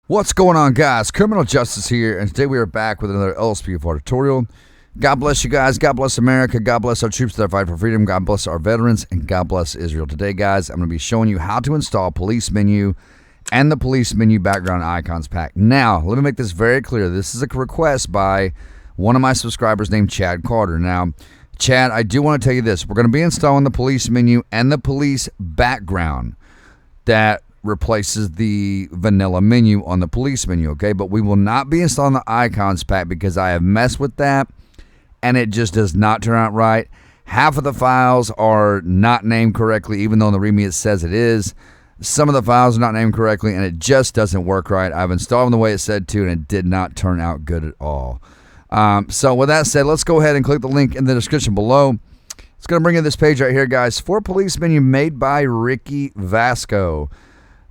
What's going on, guys? Criminal Justice here, and today we are back with another lspdfr tutorial. God bless you guys. God bless America. God bless our troops that are fighting for freedom. God bless our veterans, and God bless Israel. Today, guys, I'm going to be showing you how to install police menu and the police menu background icons pack. Now, let me make this very clear. This is a request by one of my subscribers named Chad Carter. Now, Chad, I do want to tell you this. We're going to be installing the police menu and the police background that replaces the vanilla menu on the police menu, okay? But we will not be installing the icons pack because I have messed with that and it just does not turn out right. Half of the files are not named correctly, even though in the README it says it is. Some of the files are not named correctly and it just doesn't work right. I've installed them the way it said to and it did not turn out good at all. So with that said, let's go ahead and click the link in the description below. It's going to bring you this page right here, guys, for police menu made by Ricky Vasco.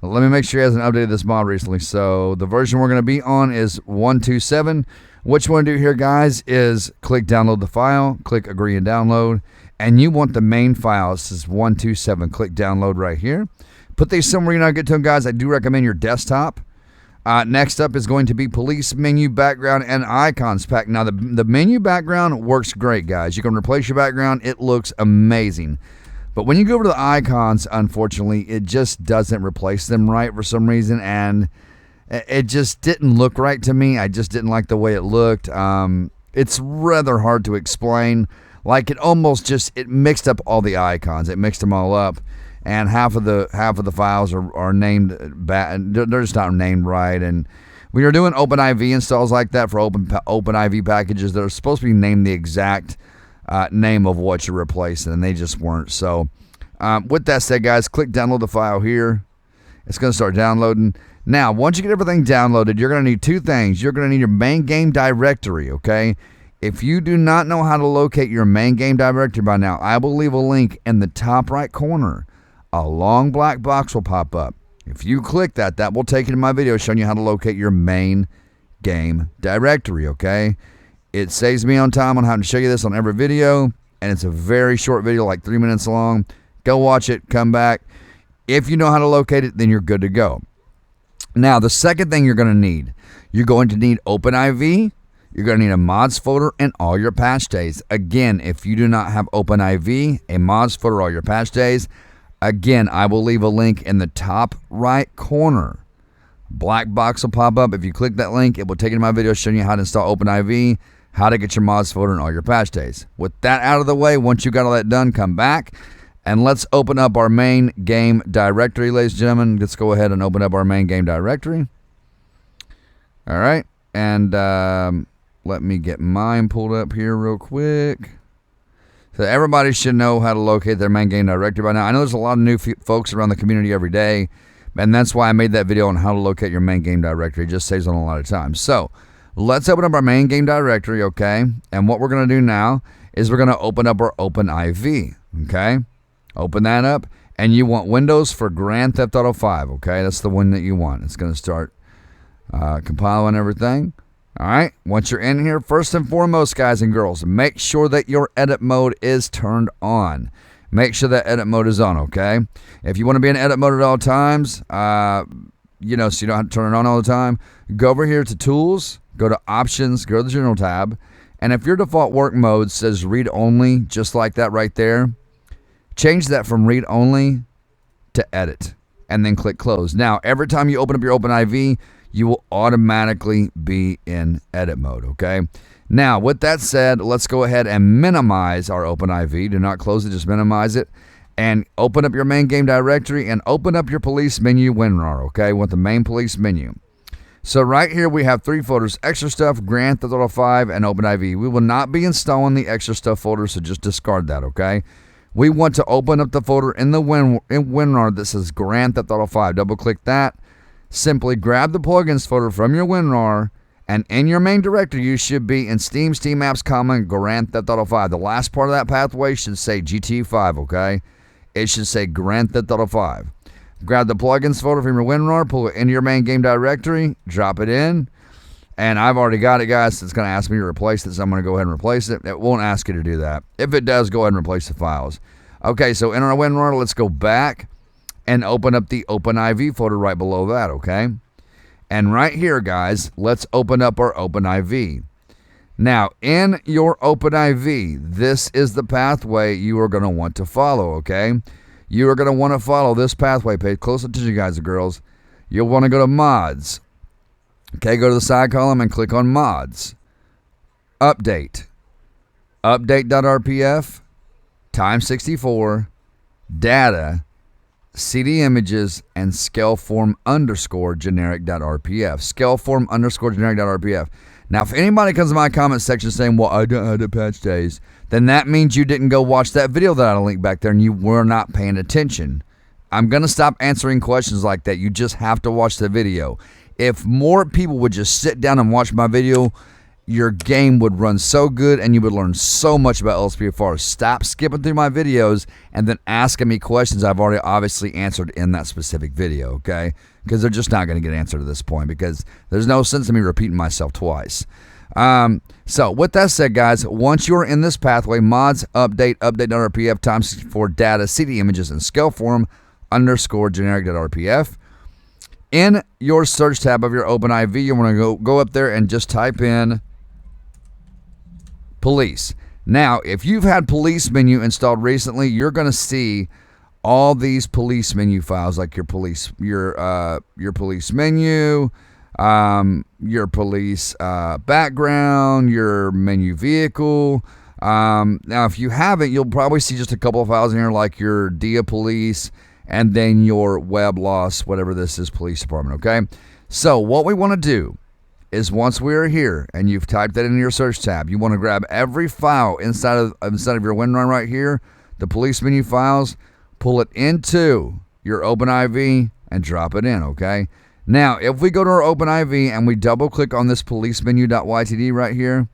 Let me make sure he hasn't updated this mod recently. So the version we're going to be on is 127. What you want to do here, guys, is click download the file, click agree and download, and you want the main file. This is 127. Click download right here. Put these somewhere you know how to get to them, guys. I do recommend your desktop. Next up is going to be police menu background and icons pack. Now the menu background works great, guys. You can replace your background. It looks amazing. But when you go over to the icons, unfortunately, it just doesn't replace them right for some reason, and it just didn't look right to me. I just didn't like the way it looked. It's rather hard to explain. Like it mixed up all the icons. It mixed them all up, and half of the files are named bad. They're just not named right. And when you're doing OpenIV installs like that for OpenIV packages, they're supposed to be named the exact name of what you're replacing, and they just weren't. So with that said, guys, click download the file here. It's going to start downloading. Now, once you get everything downloaded, you're going to need two things. You're going to need your main game directory, okay? If you do not know how to locate your main game directory by now, I will leave a link in the top right corner. A long black box will pop up. If you click that, that will take you to my video showing you how to locate your main game directory, okay? It saves me on time on having to show you this on every video, and it's a very short video, like 3 minutes long. Go watch it, come back. If you know how to locate it, then you're good to go. Now, the second thing you're going to need OpenIV, you're going to need a mods folder, and all your patch days. Again, if you do not have OpenIV, a mods folder, all your patch days, again, I will leave a link in the top right corner. Black box will pop up. If you click that link, it will take you to my video showing you how to install OpenIV, how to get your mods folder, and all your patch days. With that out of the way, once you got all that done, come back and let's open up our main game directory, ladies and gentlemen. Let's go ahead and open up our main game directory. All right, and let me get mine pulled up here real quick. So everybody should know how to locate their main game directory by now. I know there's a lot of new folks around the community every day, and that's why I made that video on how to locate your main game directory. It just saves on a lot of time. So let's open up our main game directory, okay? And what we're going to do now is we're going to open up our OpenIV, okay? Open that up, and you want Windows for Grand Theft Auto 5, okay? That's the one that you want. It's going to start compiling everything. All right, once you're in here, first and foremost, guys and girls, make sure that your edit mode is turned on. Make sure that edit mode is on, okay? If you want to be in edit mode at all times, so you don't have to turn it on all the time, go over here to Tools, go to Options, go to the General tab, and if your default work mode says Read Only, just like that right there, change that from Read Only to Edit, and then click Close. Now, every time you open up your OpenIV, you will automatically be in edit mode, okay? Now, with that said, let's go ahead and minimize our OpenIV. Do not close it, just minimize it. And open up your main game directory and open up your police menu WinRAR, okay, with the main police menu. So right here we have 3 folders, Extra Stuff, Grand Theft Auto 5, and OpenIV. We will not be installing the Extra Stuff folder, so just discard that, okay? We want to open up the folder in the WinRAR that says Grand Theft Auto 5. Double-click that. Simply grab the plugins folder from your WinRAR, and in your main directory, you should be in Steam, Steam Apps, Grand Theft Auto 5. The last part of that pathway should say GT 5, okay? It should say Grand Theft Auto 5. Grab the plugins folder from your WinRAR, pull it into your main game directory, drop it in, and I've already got it, guys. So it's going to ask me to replace it, so I'm going to go ahead and replace it. It won't ask you to do that. If it does, go ahead and replace the files. Okay, so in our WinRAR, let's go back and open up the OpenIV folder right below that, okay? And right here, guys, let's open up our OpenIV. Now, in your OpenIV, this is the pathway you are going to want to follow, okay? You are going to want to follow this pathway. Pay close attention, guys and girls. You'll want to go to Mods. Okay, go to the side column and click on Mods. Update. Update.rpf, time64, data, CD images, and scaleform_generic.rpf. Scaleform_generic.rpf. Now, if anybody comes to my comment section saying, well, I don't have the patch days, then that means you didn't go watch that video that I linked back there and you were not paying attention. I'm going to stop answering questions like that. You just have to watch the video. If more people would just sit down and watch my video, your game would run so good and you would learn so much about lspdfr. Stop skipping through my videos and then asking me questions I've already obviously answered in that specific video, okay? Because they're just not going to get answered at this point because there's no sense in me repeating myself twice. So with that said, guys, once you're in this pathway, mods, update.rpf, time64, data, CD images, and scaleform_generic.rpf, in your search tab of your OpenIV, you want to go up there and just type in police. Now, if you've had police menu installed recently, you're going to see all these police menu files, like your police menu, your police background, your menu vehicle. Now, if you haven't, you'll probably see just a couple of files in here, like your DIA police, and then your web loss, whatever this is, police department, okay? So what we want to do is once we're here and you've typed that into your search tab, you want to grab every file inside of your window right here, the police menu files, pull it into your OpenIV and drop it in, okay? Now, if we go to our OpenIV and we double click on this police menu.ytd right here,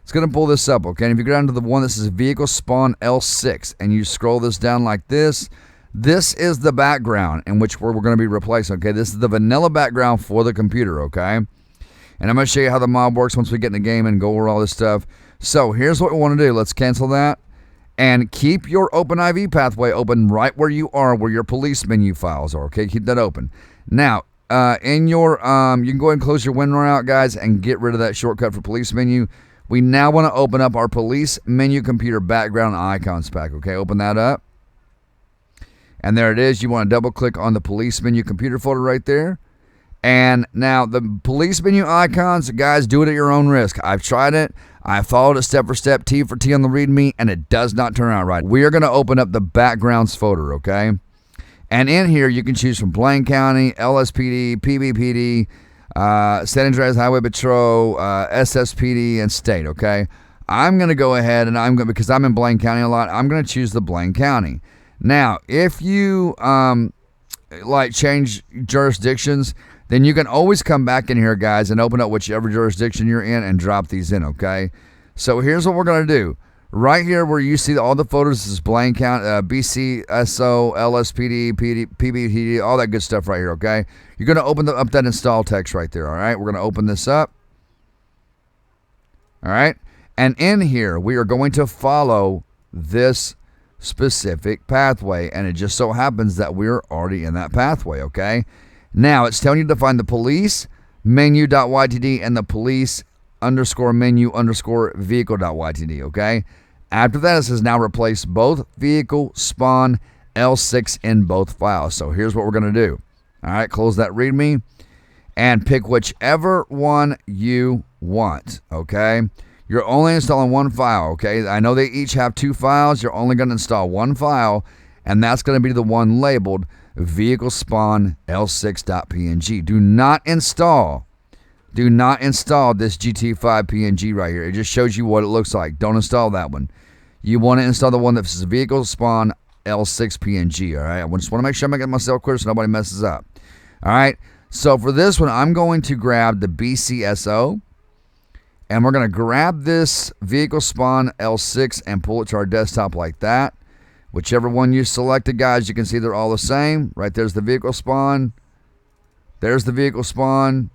it's going to pull this up, okay? And if you go down to the one that says vehicle spawn L6 and you scroll this down like this, this is the background in which we're going to be replacing, okay? This is the vanilla background for the computer, okay? And I'm going to show you how the mod works once we get in the game and go over all this stuff. So here's what we want to do. Let's cancel that and keep your OpenIV pathway open right where you are, where your police menu files are, okay? Keep that open. Now, in your, you can go ahead and close your window out, guys, and get rid of that shortcut for police menu. We now want to open up our police menu computer background icons pack, okay? Open that up. And there it is. You want to double click on the police menu computer folder right there. And now the police menu icons, guys, do it at your own risk. I've tried it. I followed it step for step, T for T on the README, and it does not turn out right. We are going to open up the backgrounds folder, okay? And in here, you can choose from Blaine County, LSPD, PBPD, San Andreas Highway Patrol, SSPD, and state, okay? I'm going to go ahead and because I'm in Blaine County a lot, I'm going to choose the Blaine County. Now, if you change jurisdictions, then you can always come back in here, guys, and open up whichever jurisdiction you're in and drop these in, okay? So here's what we're going to do. Right here where you see all the photos, this is Blaine County, BCSO, LSPD, PBPD, all that good stuff right here, okay? You're going to open up that install text right there, all right? We're going to open this up, all right? And in here, we are going to follow this specific pathway, and it just so happens that we're already in that pathway, okay? Now, it's telling you to find the police menu.ytd and the police _menu_vehicle.ytd, okay? After that, it says now replace both vehicle spawn L6 in both files. So here's what we're going to do. All right, close that README and pick whichever one you want, okay? You're only installing one file, okay? I know they each have two files. You're only going to install one file, and that's going to be the one labeled vehicle spawn L6.png. Do not install this GT5 PNG right here. It just shows you what it looks like. Don't install that one. You want to install the one that says vehicle spawn L6 PNG, all right? I just want to make sure I'm making myself clear so nobody messes up. All right? So for this one, I'm going to grab the BCSO, and we're going to grab this vehicle spawn L6 and pull it to our desktop like that. Whichever one you selected, guys, you can see they're all the same. Right there's the vehicle spawn. There's the vehicle spawn.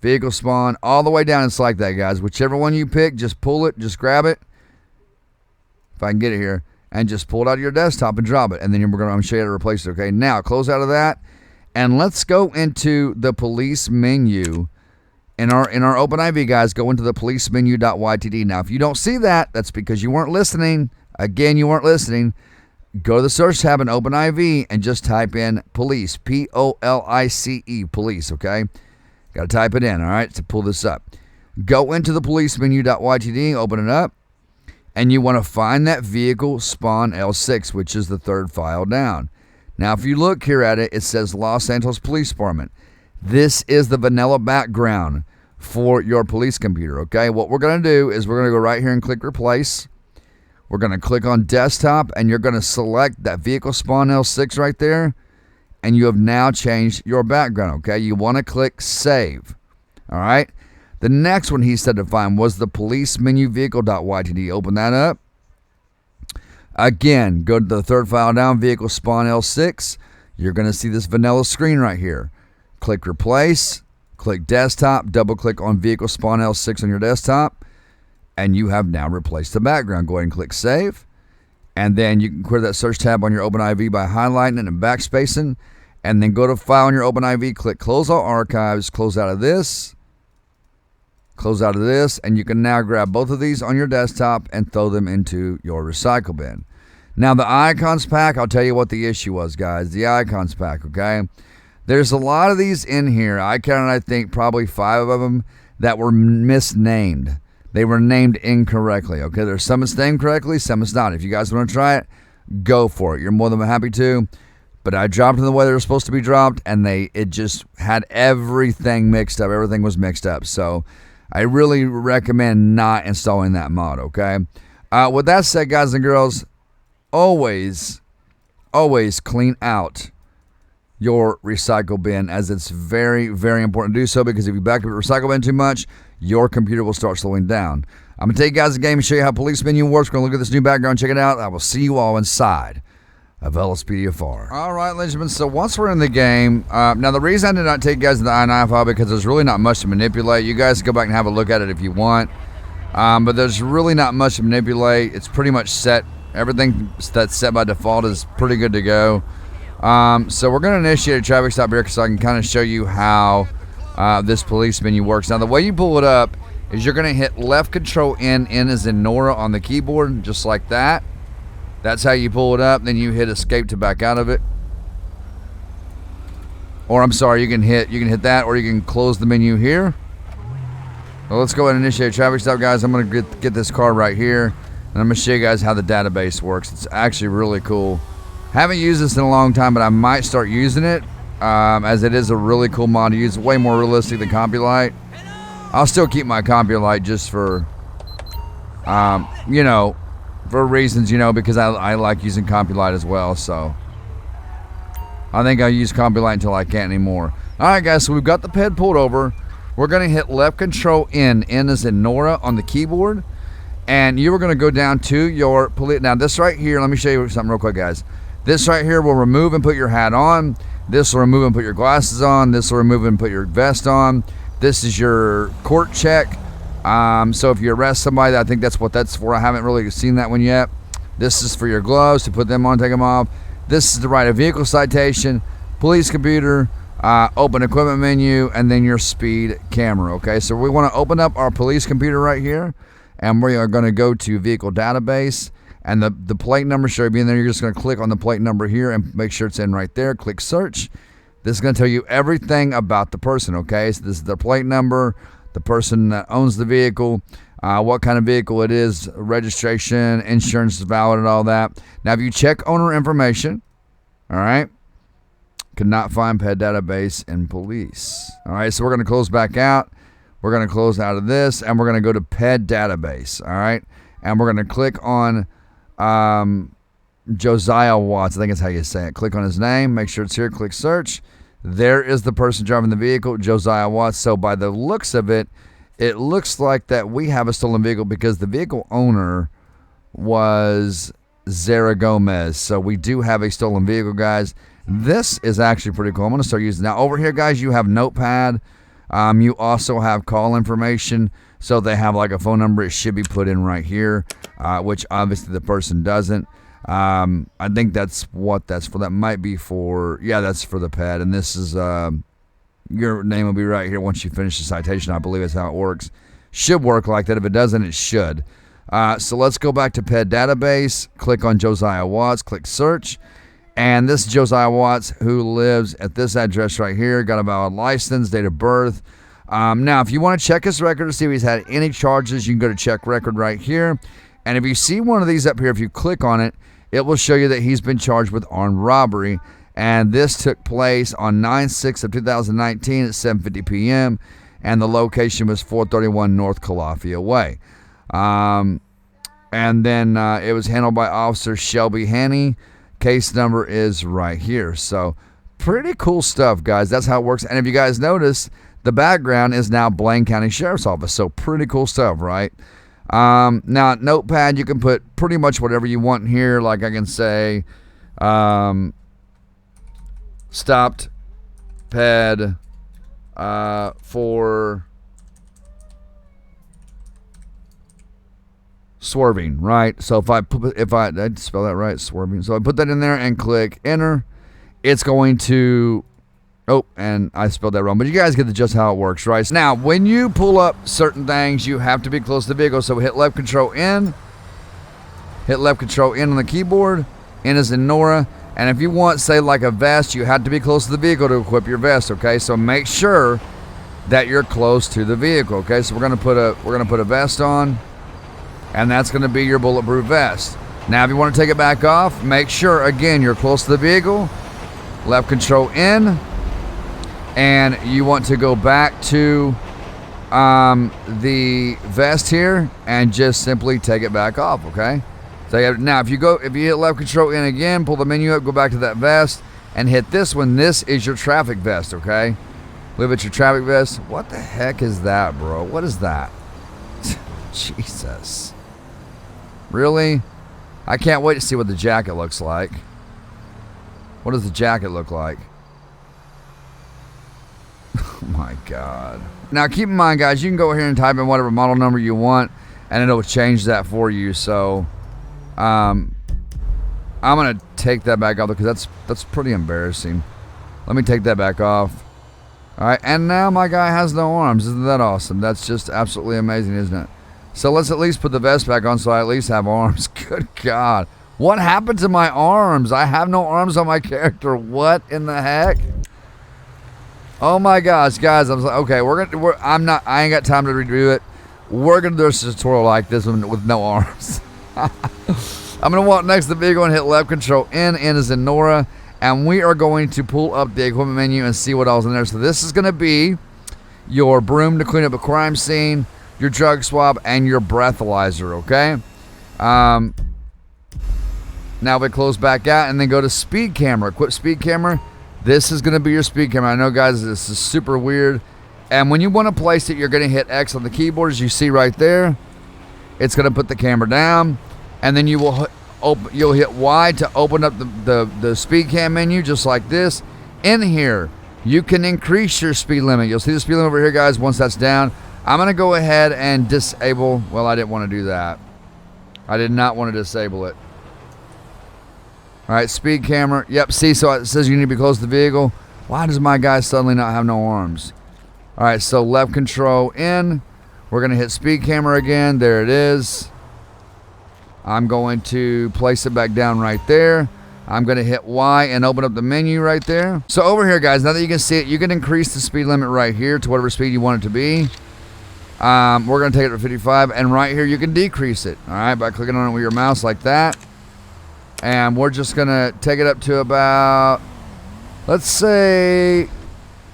Vehicle spawn. All the way down, it's like that, guys. Whichever one you pick, just pull it. Just grab it. If I can get it here. And just pull it out of your desktop and drop it. And then I'm going to show you how to replace it, okay? Now, close out of that. And let's go into the police menu. In our OpenIV, guys, go into the police menu.ytd. Now, if you don't see that, that's because you weren't listening. Again, you weren't listening. Go to the search tab in OpenIV and just type in police, P-O-L-I-C-E, police, okay? Got to type it in, all right, to pull this up. Go into the police menu.ytd, open it up, and you want to find that vehicle spawn L6, which is the third file down. Now, if you look here at it, it says Los Angeles Police Department. This is the vanilla background for your police computer, okay? What we're going to do is we're going to go right here and click replace. We're going to click on desktop, and you're going to select that vehicle spawn L6 right there, and you have now changed your background, okay? You want to click save, all right? The next one he said to find was the police menu vehicle.ytd. Open that up. Again, go to the third file down, vehicle spawn L6. You're going to see this vanilla screen right here. Click replace, click desktop, double click on vehicle spawn L6 on your desktop, and you have now replaced the background. Go ahead and click save, and then you can clear that search tab on your OpenIV by highlighting it and backspacing, and then go to file on your OpenIV, click close all archives, close out of this, and you can now grab both of these on your desktop and throw them into your recycle bin. Now the icons pack, I'll tell you what the issue was, guys. The icons pack, okay? There's a lot of these in here. I counted, I think, probably 5 of them that were misnamed. They were named incorrectly, okay? There's some is named correctly, some is not. If you guys want to try it, go for it. You're more than happy to. But I dropped them the way they were supposed to be dropped, and it just had everything mixed up. Everything was mixed up. So I really recommend not installing that mod, okay? With that said, guys and girls, always clean out your recycle bin, as it's very, very important to do so, because if you back up your recycle bin too much, your computer will start slowing down. I'm going to take you guys a game and show you how police menu works. We're going to look at this new background, check it out. I will see you all inside of lspdfr. All right, ladies and gentlemen, so once we're in the game, now the reason I did not take you guys to the I9 file, because there's really not much to manipulate. You guys can go back and have a look at it if you want, but there's really not much to manipulate. It's pretty much set. Everything that's set by default is pretty good to go. So we're going to initiate a traffic stop here so I can kind of show you how this police menu works. Now, the way you pull it up is you're going to hit left control N as in Nora on the keyboard, just like that. That's how you pull it up. Then you hit escape to back out of it. Or I'm sorry, you can hit that, or you can close the menu here. Well, let's go ahead and initiate a traffic stop, guys. I'm going to get this car right here, and I'm going to show you guys how the database works. It's actually really cool. Haven't used this in a long time, but I might start using it, as it is a really cool mod to use. Way more realistic than CompuLight. I'll still keep my CompuLight just for, for reasons, because I like using CompuLight as well. So I think I'll use CompuLight until I can't anymore. All right, guys, so we've got the ped pulled over. We're going to hit left control N as in Nora on the keyboard. And you are going to go down to your police. Now, this right here, let me show you something real quick, guys. This right here will remove and put your hat on. This will remove and put your glasses on. This will remove and put your vest on. This is your court check. So if you arrest somebody, I think that's what that's for. I haven't really seen that one yet. This is for your gloves, to put them on, take them off. This is to write a vehicle citation, police computer, open equipment menu, and then your speed camera. Okay, so we want to open up our police computer right here, and we are going to go to vehicle database. And the plate number should be in there. You're just going to click on the plate number here and make sure it's in right there. Click search. This is going to tell you everything about the person, okay? So this is their plate number, the person that owns the vehicle, what kind of vehicle it is, registration, insurance is valid, and all that. Now, if you check owner information, all right, could not find ped database in police. All right, so we're going to close back out. We're going to close out of this, and we're going to go to ped database, all right? And we're going to click on Josiah Watts, I think that's how you say it. Click on his name, make sure it's here, click search. There is the person driving the vehicle, Josiah Watts. So by the looks of it, it looks like that we have a stolen vehicle because the vehicle owner was Zara Gomez. So we do have a stolen vehicle, guys. This is actually pretty cool. I'm going to start using it. Now over here, guys, you have Notepad. You also have call information. So they have like a phone number. It should be put in right here, which obviously the person doesn't. I think that's what that's for. That might be for, yeah, that's for the pet. And this is, your name will be right here once you finish the citation. I believe that's how it works. Should work like that. If it doesn't, it should. So let's go back to pet database. Click on Josiah Watts. Click search. And this is Josiah Watts, who lives at this address right here. Got a valid license, date of birth. Now, if you want to check his record to see if he's had any charges, you can go to check record right here. And if you see one of these up here, if you click on it, it will show you that he's been charged with armed robbery. And this took place on 9/6 of 2019 at 7:50 p.m. And the location was 431 North Calafia Way. And then it was handled by Officer Shelby Haney. Case number is right here. So pretty cool stuff, guys. That's how it works. And if you guys notice, the background is now Blaine County Sheriff's Office. So pretty cool stuff, right? Now, Notepad, you can put pretty much whatever you want in here. Like I can say, stopped ped for swerving, right? So if I did I spell that right, swerving. So I put that in there and click enter. It's going to, oh, and I spelled that wrong, but you guys get the just how it works, right? So now, when you pull up certain things, you have to be close to the vehicle. So hit left control in, hit left control in on the keyboard. N is in Nora. And if you want, say, like a vest, you have to be close to the vehicle to equip your vest, okay? So make sure that you're close to the vehicle, okay? So we're gonna put a vest on, and that's gonna be your bulletproof vest. Now, if you want to take it back off, make sure again you're close to the vehicle. Left control in, and you want to go back to the vest here and just simply take it back off, okay? So now, if you hit left control in again, pull the menu up, go back to that vest, and hit this one. This is your traffic vest, okay? Live at your traffic vest. What the heck is that, bro? What is that? Jesus. Really? I can't wait to see what the jacket looks like. What does the jacket look like? Oh my God. Now, keep in mind, guys, you can go here and type in whatever model number you want, and it'll change that for you. So I'm gonna take that back off because that's pretty embarrassing. Let me take that back off. All right, and now my guy has no arms. Isn't that awesome? That's just absolutely amazing, isn't it? So let's at least put the vest back on so I at least have arms. Good God, what happened to my arms? I have no arms on my character. What in the heck? Oh my gosh, guys! I was like, okay, I ain't got time to redo it. We're gonna do a tutorial like this one with no arms. I'm going to walk next to the vehicle and hit left control N. N is in Nora. And we are going to pull up the equipment menu and see what else is in there. So this is going to be your broom to clean up a crime scene, your drug swab, and your breathalyzer, okay? Now we close back out and then go to speed camera. Equip speed camera. This is going to be your speed camera. I know, guys, this is super weird. And when you want to place it, you're going to hit X on the keyboard, as you see right there. It's going to put the camera down, and then you'll hit Y to open up the speed cam menu, just like this. In here, you can increase your speed limit. You'll see the speed limit over here, guys. Once that's down, I'm going to go ahead and disable. Well, I didn't want to do that. I did not want to disable it. All right, speed camera. Yep, see, so it says you need to be close to the vehicle. Why does my guy suddenly not have no arms? All right, so left control in. We're going to hit speed camera again. There it is. I'm going to place it back down right there. I'm going to hit Y and open up the menu right there. So over here, guys, now that you can see it, you can increase the speed limit right here to whatever speed you want it to be. We're going to take it to 55, and right here you can decrease it, all right, by clicking on it with your mouse like that. And we're just going to take it up to about, let's say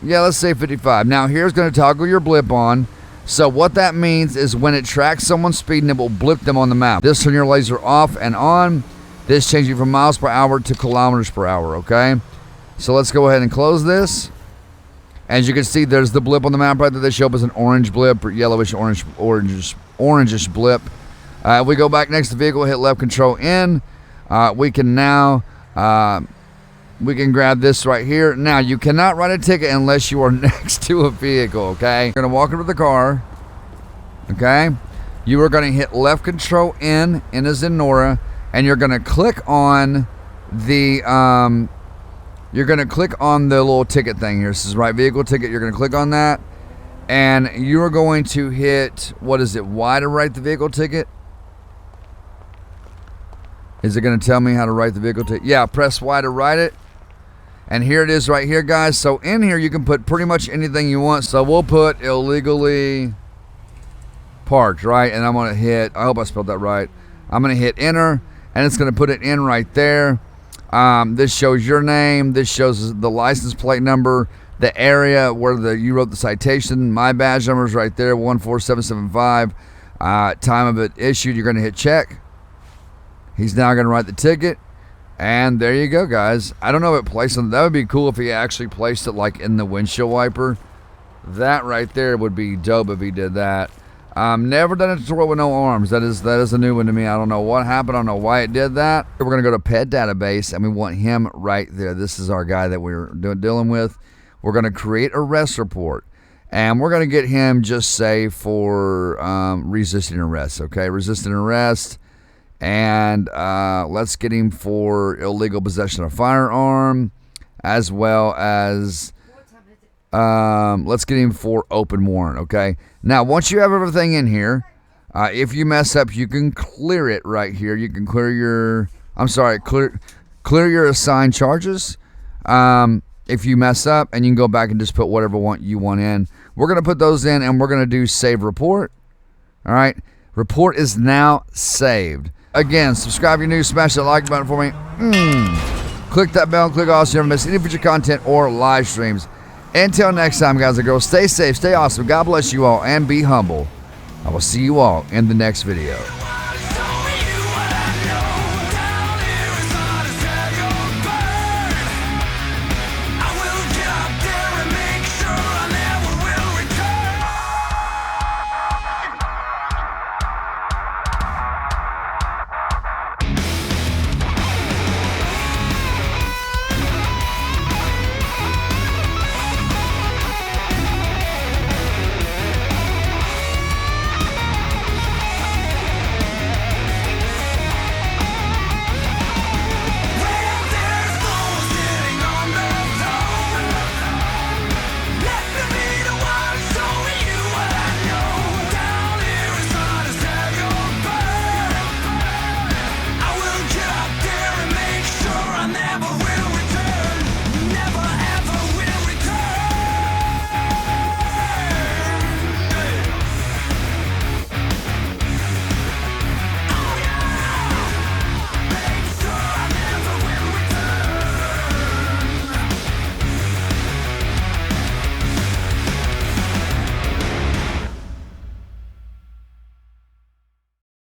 55. Now here's going to toggle your blip on. So what that means is when it tracks someone's speed, and it will blip them on the map. This turn your laser off and on. This changes you from miles per hour to kilometers per hour, okay? So let's go ahead and close this. As you can see, there's the blip on the map right there. They show up as an orange blip or yellowish orangish blip. We go back next to the vehicle, hit left control in. We can now we can grab this right here. Now, you cannot write a ticket unless you are next to a vehicle, okay? You're going to walk into the car, okay? You are going to hit left control N is in Nora, and you're going to click on the little ticket thing here. This is right vehicle ticket. You're going to click on that, and you're going to hit, what is it, Y to write the vehicle ticket? Is it going to tell me how to write the vehicle ticket? Yeah, press Y to write it. And here it is right here, guys. So in here you can put pretty much anything you want. So we'll put illegally parked, right? And I'm going to hit, I hope I spelled that right. I'm going to hit enter, and it's going to put it in right there. This shows your name. This shows the license plate number, the area where you wrote the citation. My badge number is right there, 14775. Time of it issued, you're going to hit check. He's now going to write the ticket. And there you go, guys. I don't know if it placed it. That would be cool if he actually placed it like in the windshield wiper. That right there would be dope if he did that. Never done a tutorial with no arms. That is a new one to me. I don't know what happened. I don't know why it did that. We're going to go to pet database, and we want him right there. This is our guy that we're dealing with. We're going to create a arrest report, and we're going to get him just say for resisting arrest. Okay, resisting arrest. And let's get him for illegal possession of a firearm, as well as let's get him for open warrant. Okay, now once you have everything in here, if you mess up, you can clear it right here. You can clear your clear your assigned charges if you mess up, and you can go back and just put whatever you want in. We're gonna put those in, and we're gonna do save report. All right, report is now saved. Again, subscribe if you're new, smash that like button for me. Click that bell and click all so you never miss any future content or live streams. Until next time, guys and girls, stay safe, stay awesome. God bless you all, and be humble. I will see you all in the next video.